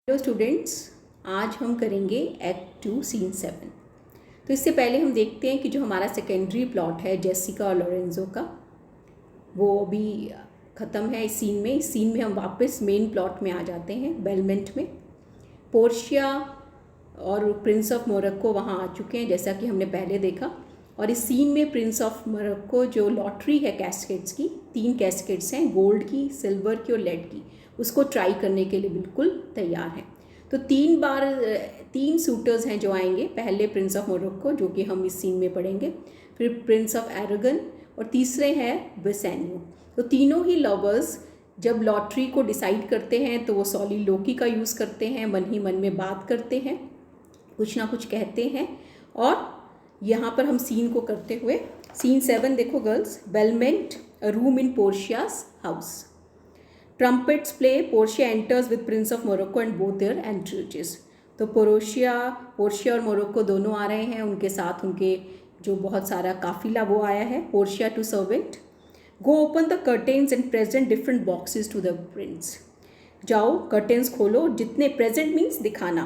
Hello students, आज हम करेंगे एक्ट 2 सीन 7। तो इससे पहले हम देखते हैं कि जो हमारा सेकेंडरी प्लॉट है जेसिका और लॉरेंजो का, वो अभी ख़त्म है। इस सीन में हम वापस मेन प्लॉट में आ जाते हैं। बेलमेंट में पोर्शिया और प्रिंस ऑफ मोरक्को वहाँ आ चुके हैं, जैसा कि हमने पहले देखा। और इस सीन में प्रिंस ऑफ मोरक्को जो लॉटरी है कैस्केट्स की, 3 कैस्केट्स हैं, गोल्ड की, सिल्वर की और लेड की, उसको ट्राई करने के लिए बिल्कुल तैयार हैं। तो 3 सूटर्स हैं जो आएंगे। पहले प्रिंस ऑफ मोरक्को, जो कि हम इस सीन में पढ़ेंगे, फिर प्रिंस ऑफ एरागन और तीसरे हैं बेसेनियो। तो तीनों ही लवर्स जब लॉटरी को डिसाइड करते हैं तो वो सॉलिलोकी का यूज़ करते हैं, मन ही मन में बात करते हैं, कुछ ना कुछ कहते हैं। और यहाँ पर हम सीन को करते हुए सीन 7 देखो girls. Belmont, a room in Portia's house. Trumpets play. Portia enters with Prince of Morocco and both their entourages. तो पोर्शिया और मोरक्को दोनों आ रहे हैं, उनके साथ उनके जो बहुत सारा काफिला वो आया है। Portia to servant, go open the curtains and present different boxes to the prince. जाओ कर्टेन्स खोलो, जितने प्रेजेंट मीन्स दिखाना।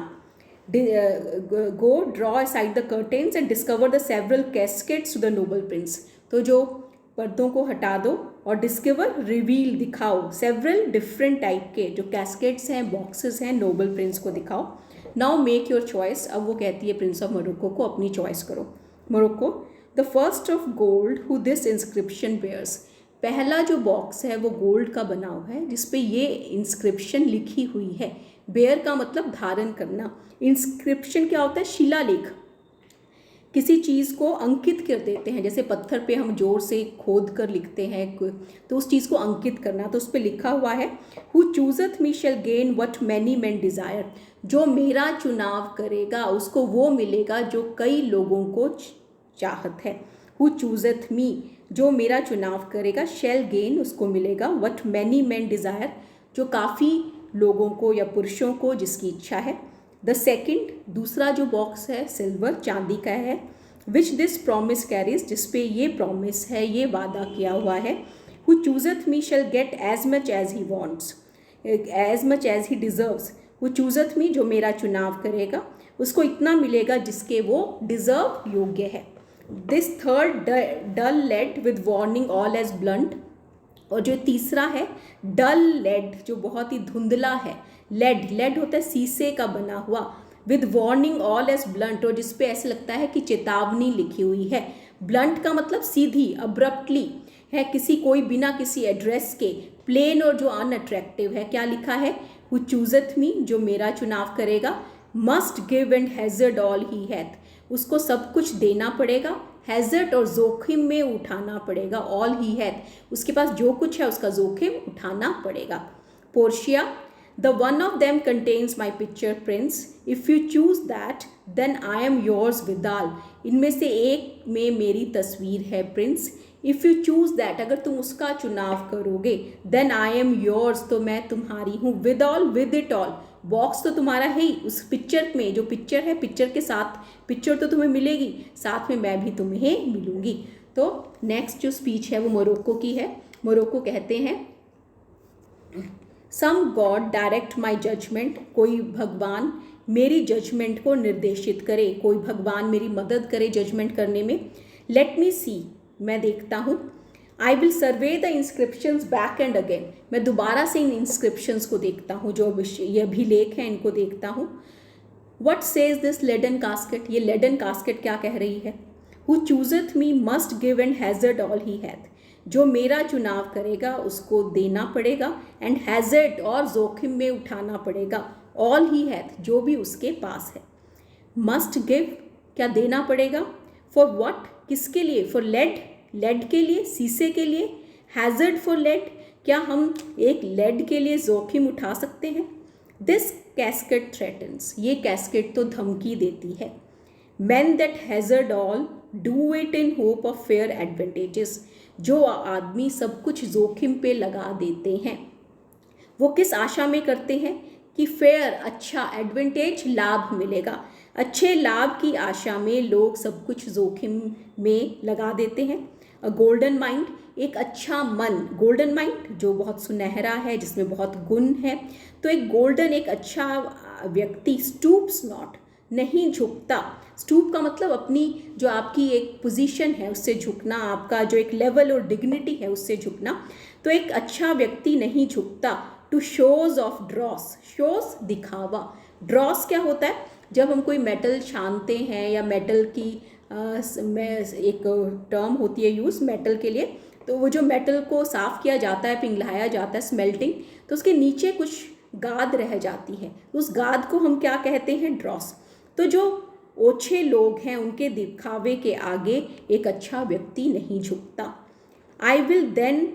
Go draw aside the curtains and discover the several caskets to the noble prince. तो जो पर्दों को हटा दो और डिस्कवर, रिवील, दिखाओ, सेवरल डिफरेंट टाइप के जो कैस्केट्स हैं, बॉक्सेस हैं, नोबल प्रिंस को दिखाओ। Now make your choice. अब वो कहती है प्रिंस ऑफ मोरक्को को, अपनी चॉइस करो। Morocco, the first of gold who this inscription bears. पहला जो बॉक्स है वो गोल्ड का बना हुआ है, जिसपे ये इंस्क्रिप्शन लिखी हुई है। बेयर का मतलब धारण करना। इंस्क्रिप्शन क्या होता है? शिलालेख। किसी चीज़ को अंकित कर देते हैं, जैसे पत्थर पे हम जोर से खोद कर लिखते हैं, तो उस चीज़ को अंकित करना। तो उस पर लिखा हुआ है, who chooseth me shall gain what many men desire. जो मेरा चुनाव करेगा उसको वो मिलेगा जो कई लोगों को चाहत है। हु चूजथ मी, जो मेरा चुनाव करेगा, शैल गेन, उसको मिलेगा, वट मैनी मैन डिज़ायर, जो काफ़ी लोगों को या पुरुषों को जिसकी इच्छा है। द सेकेंड, दूसरा जो बॉक्स है, सिल्वर, चांदी का है। विच दिस प्रॉमिस कैरीज, जिसपे ये प्रॉमिस है, ये वादा किया हुआ है। Who chooseth me shall get as much as he wants, as much as he deserves. Who chooseth me, जो मेरा चुनाव करेगा, उसको इतना मिलेगा जिसके वो डिजर्व, योग्य है। This third, dull lead with warning all as blunt. और जो तीसरा है डल लेड, जो बहुत ही धुंधला है। लेड होता है शीशे का बना हुआ। With warning all as blunt, और जिसपे ऐसे लगता है कि चेतावनी लिखी हुई है। ब्लंट का मतलब सीधी, अब्रप्टली है, कोई बिना किसी एड्रेस के। प्लेन और जो अनअट्रैक्टिव है, क्या लिखा है? हु चूजथ मी, जो मेरा चुनाव करेगा, must give and hazard all he hath, उसको सब कुछ देना पड़ेगा, हैजर्ड और जोखिम में उठाना पड़ेगा। ऑल ही हैथ, उसके पास जो कुछ है उसका जोखिम उठाना पड़ेगा। Portia, the one of them contains my picture prince, if you choose that then I am yours withal. इनमें से एक में मेरी तस्वीर है prince. If you choose that, अगर तुम उसका चुनाव करोगे, देन आई एम योर्स, तो मैं तुम्हारी हूँ। With all, with it all, box तो तुम्हारा है ही, उस पिक्चर में जो पिक्चर है, पिक्चर के साथ पिक्चर तो तुम्हें मिलेगी, साथ में मैं भी तुम्हें मिलूंगी। तो नेक्स्ट जो स्पीच है वो मोरक्को की है। मोरक्को कहते हैं, सम गॉड डायरेक्ट माई जजमेंट, कोई भगवान मेरी जजमेंट को निर्देशित करे, कोई भगवान मेरी मदद करे जजमेंट करने में। लेट मी सी, मैं देखता हूँ। I will survey the inscriptions back and again, मैं दोबारा से इन इंस्क्रिप्शंस को देखता हूँ, जो ये अभिलेख हैं इनको देखता हूँ। What says this leaden casket, ये लेडन कास्केट क्या कह रही है? Who chooseth me must give and hazard all he hath, जो मेरा चुनाव करेगा उसको देना पड़ेगा, एंड हैजर्ड, और जोखिम में उठाना पड़ेगा, ऑल ही हैथ, जो भी उसके पास है। मस्ट गिव, क्या देना पड़ेगा? फॉर वट, किसके लिए? फॉर लेड के लिए, शीशे के लिए। हैजर्ड फॉर लेड, क्या हम एक लेड के लिए जोखिम उठा सकते हैं? दिस कैस्केट थ्रेटन्स, ये कैस्केट तो धमकी देती है। Man that hazard all do it in hope of fair advantages, जो आदमी सब कुछ जोखिम पे लगा देते हैं, वो किस आशा में करते हैं कि फेयर, अच्छा, एडवांटेज, लाभ मिलेगा। अच्छे लाभ की आशा में लोग सब कुछ जोखिम में लगा देते हैं। अ गोल्डन माइंड, एक अच्छा मन, गोल्डन माइंड जो बहुत सुनहरा है, जिसमें बहुत गुण है। तो एक गोल्डन, एक अच्छा व्यक्ति स्टूप्स नॉट, नहीं झुकता। स्टूप का मतलब अपनी जो आपकी एक पोजीशन है उससे झुकना, आपका जो एक लेवल और डिग्निटी है उससे झुकना। तो एक अच्छा व्यक्ति नहीं झुकता टू शोज ऑफ ड्रॉस, शोज दिखावा। ड्रॉस क्या होता है? जब हम कोई मेटल छानते हैं या मेटल की एक टर्म होती है यूज़ मेटल के लिए, तो वो जो मेटल को साफ़ किया जाता है, पिघलाया जाता है, स्मेल्टिंग, तो उसके नीचे कुछ गाद रह जाती है, उस गाद को हम क्या कहते हैं? ड्रॉस। तो जो ओछे लोग हैं उनके दिखावे के आगे एक अच्छा व्यक्ति नहीं झुकता। I will then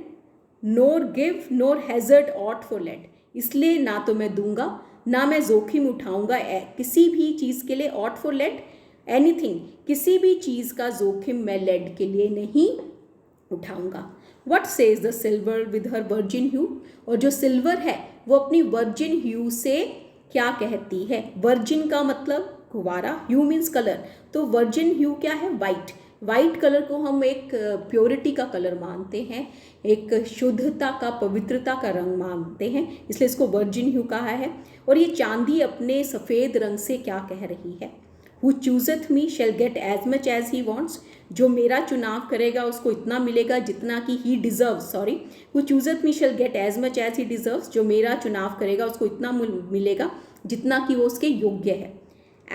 nor give nor hazard aught for lead, इसलिए ना तो मैं दूंगा ना मैं जोखिम उठाऊंगा किसी भी चीज़ के लिए। ऑट फॉर लेट एनीथिंग, किसी भी चीज़ का जोखिम मैं लेड के लिए नहीं उठाऊंगा। What says the silver with her virgin hue, और जो सिल्वर है वो अपनी वर्जिन ह्यू से क्या कहती है? वर्जिन का मतलब गुवारा, ह्यू मीन्स कलर, तो वर्जिन ह्यू क्या है? वाइट। वाइट कलर को हम एक प्योरिटी का कलर मानते हैं, एक शुद्धता का, पवित्रता का रंग मानते हैं, इसलिए इसको वर्जिन ह्यू कहा है। और ये चांदी अपने सफ़ेद रंग से क्या कह रही है? Who chooseth me shall get as much as he wants, जो मेरा चुनाव करेगा उसको इतना मिलेगा जितना कि he deserves, sorry, who chooseth me shall get as much as he deserves, जो मेरा चुनाव करेगा उसको इतना मिलेगा जितना कि वो उसके योग्य है।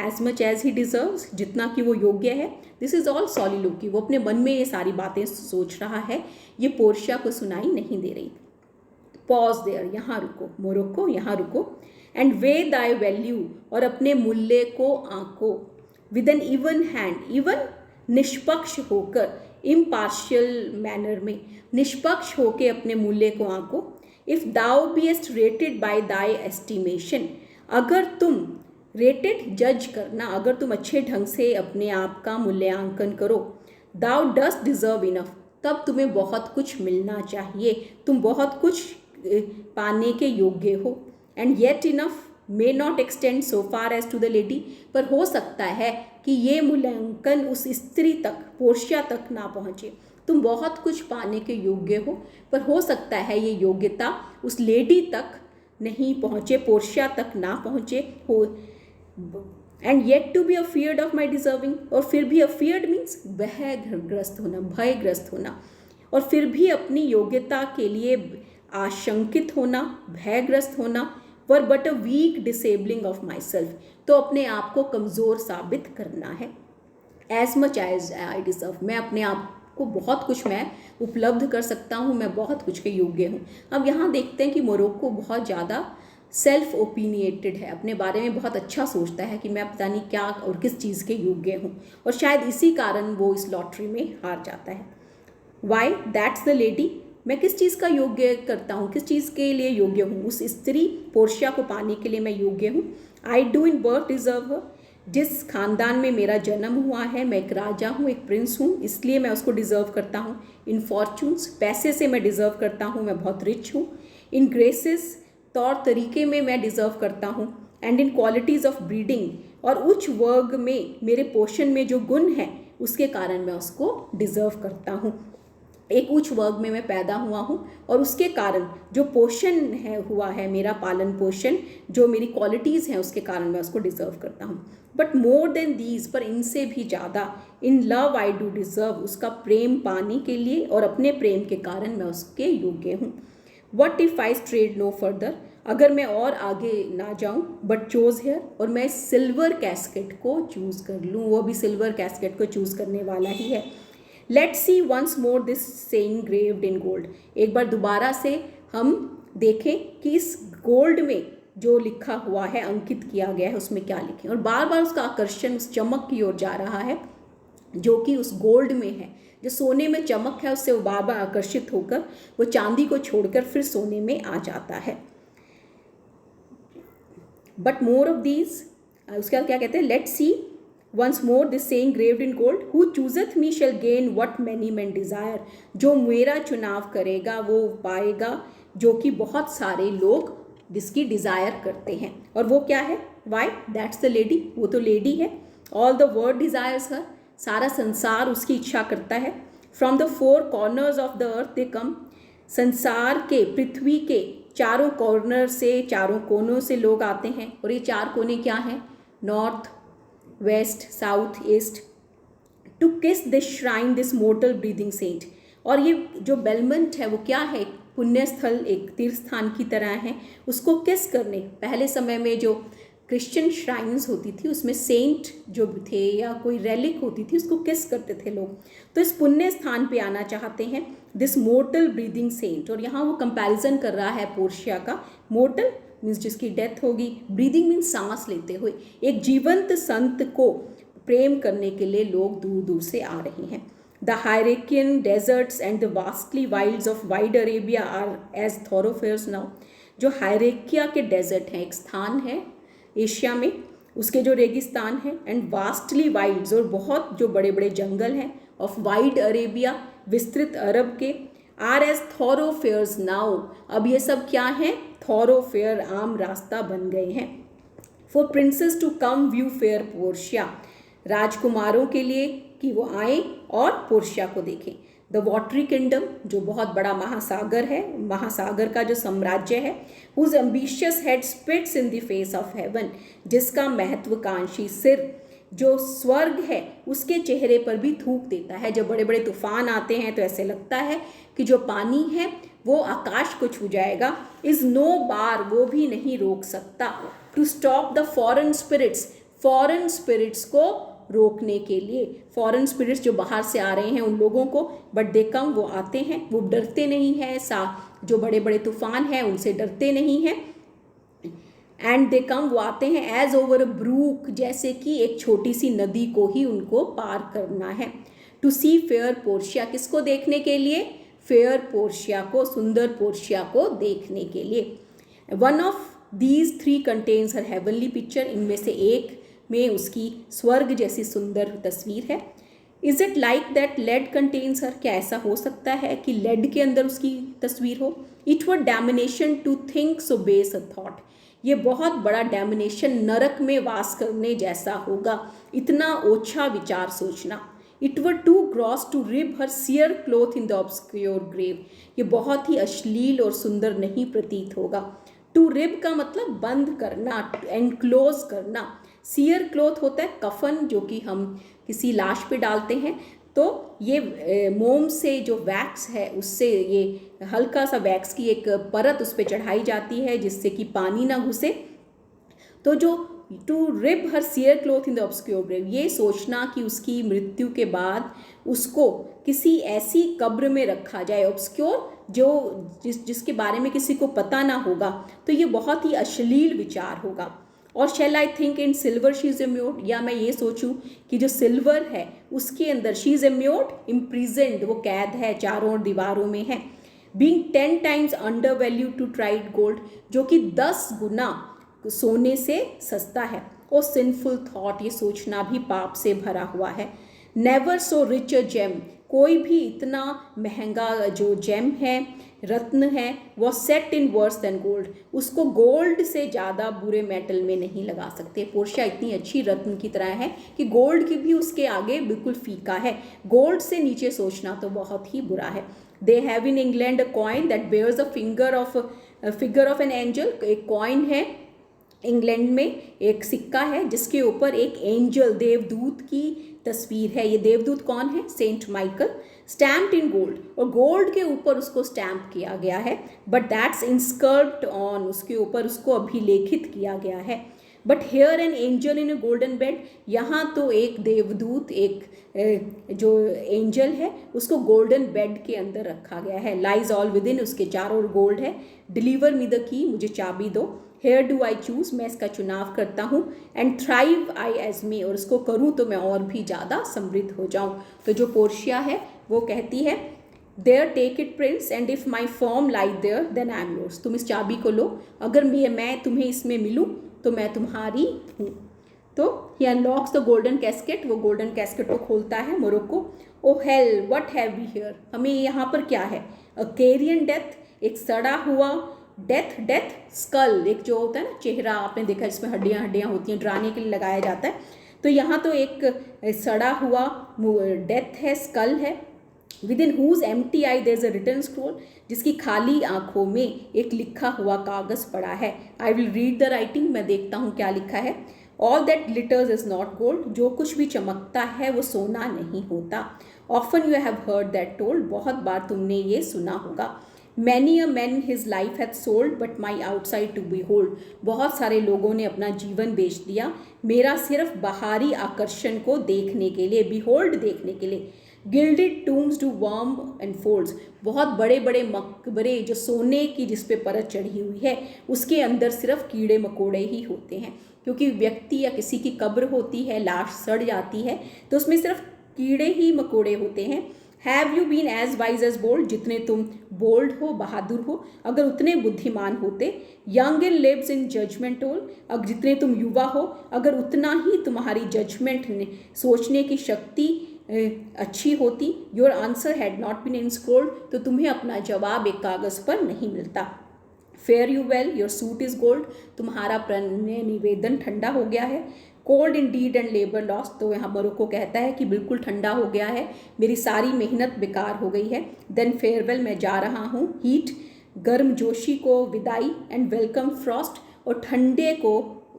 as much as he deserves, जितना कि वो योग्य है। दिस इज ऑल सॉलिलोकी, वो अपने मन में ये सारी बातें सोच रहा है, ये पोर्शिया को सुनाई नहीं दे रही। पॉज देयर, यहाँ रुको, मोरक्को यहाँ रुको। एंड वे दाई वैल्यू, और अपने मूल्य को आंको। With an even hand, even निष्पक्ष होकर, इम्पार्शियल मैनर में, निष्पक्ष होकर अपने मूल्य को आंको। If thou beest rated by thy estimation, अगर तुम रेटेड जज करना, अगर तुम अच्छे ढंग से अपने आप का मूल्यांकन करो, दाउ डस्ट डिजर्व इनफ, तब तुम्हें बहुत कुछ मिलना चाहिए, तुम बहुत कुछ पाने के योग्य हो। And yet enough may not extend so far as to the lady, पर हो सकता है कि ये मूल्यांकन उस स्त्री तक, पोर्शिया तक ना पहुँचे। तुम बहुत कुछ पाने के योग्य हो, पर हो सकता है ये योग्यता उस लेडी तक नहीं पहुँचे, पोर्शिया तक ना पहुँचे हो। And yet to be afeard of my deserving, और फिर भी अफियर्ड मीन्स भयग्रस्त होना, भयग्रस्त होना, और फिर भी अपनी योग्यता के लिए आशंकित होना, भयग्रस्त होना। Were but a weak disabling of myself, तो अपने आप को कमज़ोर साबित करना है। As much as I deserve, मैं अपने आप को बहुत कुछ मैं उपलब्ध कर सकता हूँ, मैं बहुत कुछ के योग्य हूँ। अब यहाँ देखते हैं कि मोरक्को बहुत ज़्यादा सेल्फ ओपिनिएटेड है, अपने बारे में बहुत अच्छा सोचता है कि मैं पता नहीं क्या और किस चीज़ के योग्य हूँ, और शायद इसी कारण वो इस लॉटरी में हार जाता है। वाई दैट्स द लेडी, मैं किस चीज़ का योग्य करता हूँ, किस चीज़ के लिए योग्य हूँ? उस स्त्री पोर्शिया को पाने के लिए मैं योग्य हूँ। I do in birth deserve her, जिस खानदान में मेरा जन्म हुआ है, मैं एक राजा हूँ, एक प्रिंस हूँ, इसलिए मैं उसको डिज़र्व करता हूँ। इन फॉर्चून्स, पैसे से मैं डिज़र्व करता हूँ, मैं बहुत रिच हूँ। इन ग्रेसेस, तौर तरीके में मैं डिज़र्व करता हूँ। And in qualities of breeding, और उच्च वर्ग में मेरे पोषण में जो गुण है उसके कारण मैं उसको डिज़र्व करता हूँ। एक उच्च वर्ग में मैं पैदा हुआ हूँ, और उसके कारण जो पोषण है हुआ है, मेरा पालन पोषण, जो मेरी क्वालिटीज़ हैं उसके कारण मैं उसको डिज़र्व करता हूँ। बट मोर देन दीज, पर इनसे भी ज़्यादा, in love I do deserve, उसका प्रेम पाने के लिए और अपने प्रेम के कारण मैं उसके योग्य हूँ। What if I strayed no further, अगर मैं और आगे ना जाऊं, बट चोज हेयर, और मैं सिल्वर कैस्केट को चूज़ कर लूँ, वो भी सिल्वर कैस्केट को चूज़ करने वाला ही है। Let's see once more this saying graved in gold, एक बार दोबारा से हम देखें कि इस गोल्ड में जो लिखा हुआ है, अंकित किया गया है, उसमें क्या लिखें, और बार बार उसका आकर्षण उस चमक की ओर जा रहा है जो कि उस गोल्ड में है। जो सोने में चमक है उससे वो बार बार आकर्षित होकर वो चांदी को छोड़कर फिर सोने में आ जाता है। बट मोर ऑफ दीज, उसके बाद क्या कहते हैं, let's see once more this saying graved in gold, who chooseth me shall gain what many men desire, जो मेरा चुनाव करेगा वो पाएगा जो कि बहुत सारे लोग जिसकी डिज़ायर करते हैं। और वो क्या है? वाई दैट्स द लेडी, वो तो लेडी है। All the world desires her, सारा संसार उसकी इच्छा करता है। From the four corners of the earth they come, संसार के, पृथ्वी के चारों कॉर्नर से, चारों कोनों से लोग आते हैं। और ये 4 कोने क्या हैं? North, west, south, east, to kiss this shrine this mortal breathing saint. और ये जो बेलमंट है वो क्या है? पुण्य स्थल, एक तीर्थ स्थान की तरह है। उसको किस करने, पहले समय में जो क्रिश्चियन श्राइन्स होती थी उसमें सेंट जो थे या कोई रेलिक होती थी उसको किस करते थे लोग। तो इस पुण्य स्थान पे आना चाहते हैं दिस मोर्टल ब्रीदिंग सेंट। और यहाँ वो कंपैरिजन कर रहा है पोर्शिया का। मोर्टल मीन्स जिसकी डेथ होगी, ब्रीदिंग मीन्स सांस लेते हुए। एक जीवंत संत को प्रेम करने के लिए लोग दूर दूर से आ रहे हैं। The Hyrcanian deserts and the vasty wilds of wide Arabia are as thoroughfares now. जो हायरेकिया के डेजर्ट हैं, एक स्थान है एशिया में, उसके जो रेगिस्तान हैं, एंड वास्टली वाइल्ड्स और बहुत जो बड़े बड़े जंगल हैं, ऑफ वाइड अरेबिया विस्तृत अरब के, आर एज थॉरोफेयर्स नाउ। अब ये सब क्या हैं? थॉरोफेयर, आम रास्ता बन गए हैं। For princes to come view fair Portia, राजकुमारों के लिए कि वो आए और पोर्शिया को देखें। द वॉटरी किंगडम, जो बहुत बड़ा महासागर है, महासागर का जो साम्राज्य है, whose ambitious head spits in the face of heaven, जिसका महत्वाकांक्षी सिर जो स्वर्ग है उसके चेहरे पर भी थूक देता है। जब बड़े बड़े तूफान आते हैं तो ऐसे लगता है कि जो पानी है वो आकाश को छू जाएगा। इज नो बार, वो भी नहीं रोक सकता। To stop the foreign spirits, foreign spirits को रोकने के लिए, फॉरेन स्पिरिट्स जो बाहर से आ रहे हैं उन लोगों को, बट दे कम, वो आते हैं, वो डरते नहीं हैं, जो बड़े बड़े तूफान हैं उनसे डरते नहीं हैं। एंड दे कम, वो आते हैं एज ओवर अ ब्रूक, जैसे कि एक छोटी सी नदी को ही उनको पार करना है। टू सी फेयर पोर्शिया, किसको देखने के लिए? फेयर पोर्शिया को, सुंदर पोर्शिया को देखने के लिए। One of these 3 contains her heavenly picture, इनमें से एक में उसकी स्वर्ग जैसी सुंदर तस्वीर है। Is it like that lead contains her, क्या ऐसा हो सकता है कि लेड के अंदर उसकी तस्वीर हो? It were damnation to think so base a thought, ये बहुत बड़ा डैमिनेशन, नरक में वास करने जैसा होगा, इतना ओछा विचार सोचना। It were too gross to rib her cerecloth in the obscure grave, ये बहुत ही अश्लील और सुंदर नहीं प्रतीत होगा। टू रिब का मतलब बंद करना, एनक्लोज करना। सियर क्लोथ होता है कफन, जो कि हम किसी लाश पे डालते हैं। तो ये मोम से जो वैक्स है उससे, ये हल्का सा वैक्स की एक परत उस पर चढ़ाई जाती है जिससे कि पानी ना घुसे। तो जो to rib her cerecloth in the obscure grave, ये सोचना कि उसकी मृत्यु के बाद उसको किसी ऐसी कब्र में रखा जाए, ऑब्सक्योर जो जिसके बारे में किसी को पता ना होगा, तो ये बहुत ही अश्लील विचार होगा। और shall I think in silver she is immured, या मैं ये सोचूं कि जो सिल्वर है उसके अंदर शी इज इम्योर्ड, इम्प्रिजेंड, वो कैद है, चारों दीवारों में है। Being 10 times under value to tried gold, जो कि 10 गुना सोने से सस्ता है। ओ सिंफुल थॉट, ये सोचना भी पाप से भरा हुआ है। Never so rich a gem, कोई भी इतना महंगा जो जेम है, रत्न है, वो सेट इन वर्स देन गोल्ड, उसको गोल्ड से ज़्यादा बुरे मेटल में नहीं लगा सकते। पोर्शिया इतनी अच्छी रत्न की तरह है कि गोल्ड की भी उसके आगे बिल्कुल फीका है, गोल्ड से नीचे सोचना तो बहुत ही बुरा है। They have in England a coin that bears a figure of an angel, एक कॉइन है इंग्लैंड में, एक सिक्का है जिसके ऊपर एक एंजल, देवदूत की तस्वीर है। ये देवदूत कौन है? Saint Michael. Stamped in gold, और गोल्ड के ऊपर उसको स्टैम्प किया गया है, बट दैट्स इंस्क्रिप्ट ऑन, उसके ऊपर उसको अभिलेखित किया गया है। But here an angel in a golden bed, यहाँ तो एक देवदूत, एक जो एंजल है उसको गोल्डन बेड के अंदर रखा गया है। लाइज ऑल विद इन, उसके चारों ओर गोल्ड है। डिलीवर मी द की, मुझे चाबी दो। हेयर डू आई चूज, मैं इसका चुनाव करता हूँ। एंड थ्राइव आई एज मी, और इसको करूँ तो मैं और भी ज़्यादा समृद्ध हो जाऊँ। तो जो पोर्शिया है वो कहती है there take it prince, and if my form like there then I am yours, तुम इस चाबी को लो, अगर मैं तुम्हें इसमें मिलूँ तो मैं तुम्हारी हूँ। तो he unlocks the golden casket, वो गोल्डन कैस्केट को खोलता है Morocco. O hell what have we here, हमें यहाँ पर क्या है? अ कैरियन डेथ, एक सड़ा हुआ डेथ स्कल, एक जो होता है ना चेहरा, आपने देखा जिसमें हड्डियाँ होती हैं, डराने के लिए लगाया जाता है। तो यहाँ तो एक सड़ा हुआ डेथ है, स्कल है, within whose empty eye there is a written scroll, जिसकी खाली आंखों में एक लिखा हुआ कागज पड़ा है। I will read the writing, मैं देखता हूँ क्या लिखा है। All that glitters is not gold, जो कुछ भी चमकता है वो सोना नहीं होता। Often you have heard that told, बहुत बार तुमने ये सुना होगा। Many a man his life hath sold but my outside to behold, बहुत सारे लोगों ने अपना जीवन बेच दिया मेरा सिर्फ बाहरी आकर्षण को देखने के लिए, बिहोल्ड देखने के लिए। Gilded tombs do worm and folds, बहुत बड़े बड़े मकबरे जो सोने की जिस पे परत चढ़ी हुई है उसके अंदर सिर्फ कीड़े मकोड़े ही होते हैं, क्योंकि व्यक्ति या किसी की कब्र होती है, लाश सड़ जाती है तो उसमें सिर्फ कीड़े ही मकोड़े होते हैं। Have you been as wise as bold, जितने तुम बोल्ड हो, बहादुर हो, अगर उतने बुद्धिमान होते। Young and lives in judgment old, अब जितने तुम युवा हो अगर उतना ही तुम्हारी जजमेंट ने सोचने की शक्ति अच्छी होती। Your answer had not been inscrolled, तो तुम्हें अपना जवाब एक कागज़ पर नहीं मिलता। Fare you well, your suit is cold, तुम्हारा प्रणय निवेदन ठंडा हो गया है। Cold indeed and labour lost, तो यहाँ मरो को कहता है कि बिल्कुल ठंडा हो गया है, मेरी सारी मेहनत बेकार हो गई है। देन फेयरवेल, मैं जा रहा हूँ। हीट, गर्म जोशी को विदाई, एंड वेलकम फ्रॉस्ट, और ठंडे को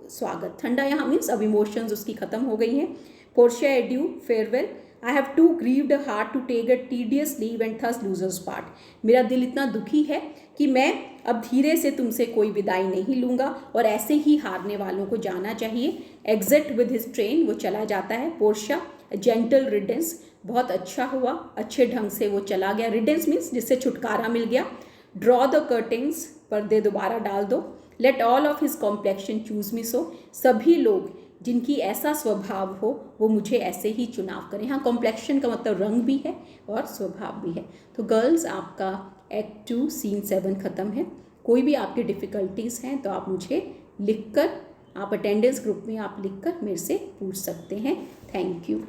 स्वागत। ठंडा यहाँ मीन्स अब इमोशंस उसकी ख़त्म हो गई हैं। Portia adieu, farewell, I have too grieved heart to take a tedious leave and thus losers part, मेरा दिल इतना दुखी है कि मैं अब धीरे से तुमसे कोई विदाई नहीं लूँगा और ऐसे ही हारने वालों को जाना चाहिए। एग्जिट विद हिज ट्रेन, वो चला जाता है। पोर्शिया, जेंटल रिडेंस, बहुत अच्छा हुआ, अच्छे ढंग से वो चला गया। रिडेंस मीन्स जिससे छुटकारा मिल गया। ड्रॉ द कर्टेंस, पर्दे दोबारा डाल दो। Let all of his complexion choose me so, सभी लोग जिनकी ऐसा स्वभाव हो वो मुझे ऐसे ही चुनाव करें। हाँ, कॉम्प्लेक्शन का मतलब रंग भी है और स्वभाव भी है। तो गर्ल्स, आपका एक्ट 2 सीन 7 ख़त्म है। कोई भी आपकी डिफ़िकल्टीज़ हैं तो आप मुझे लिखकर, आप अटेंडेंस ग्रुप में आप लिखकर मेरे से पूछ सकते हैं। Thank you.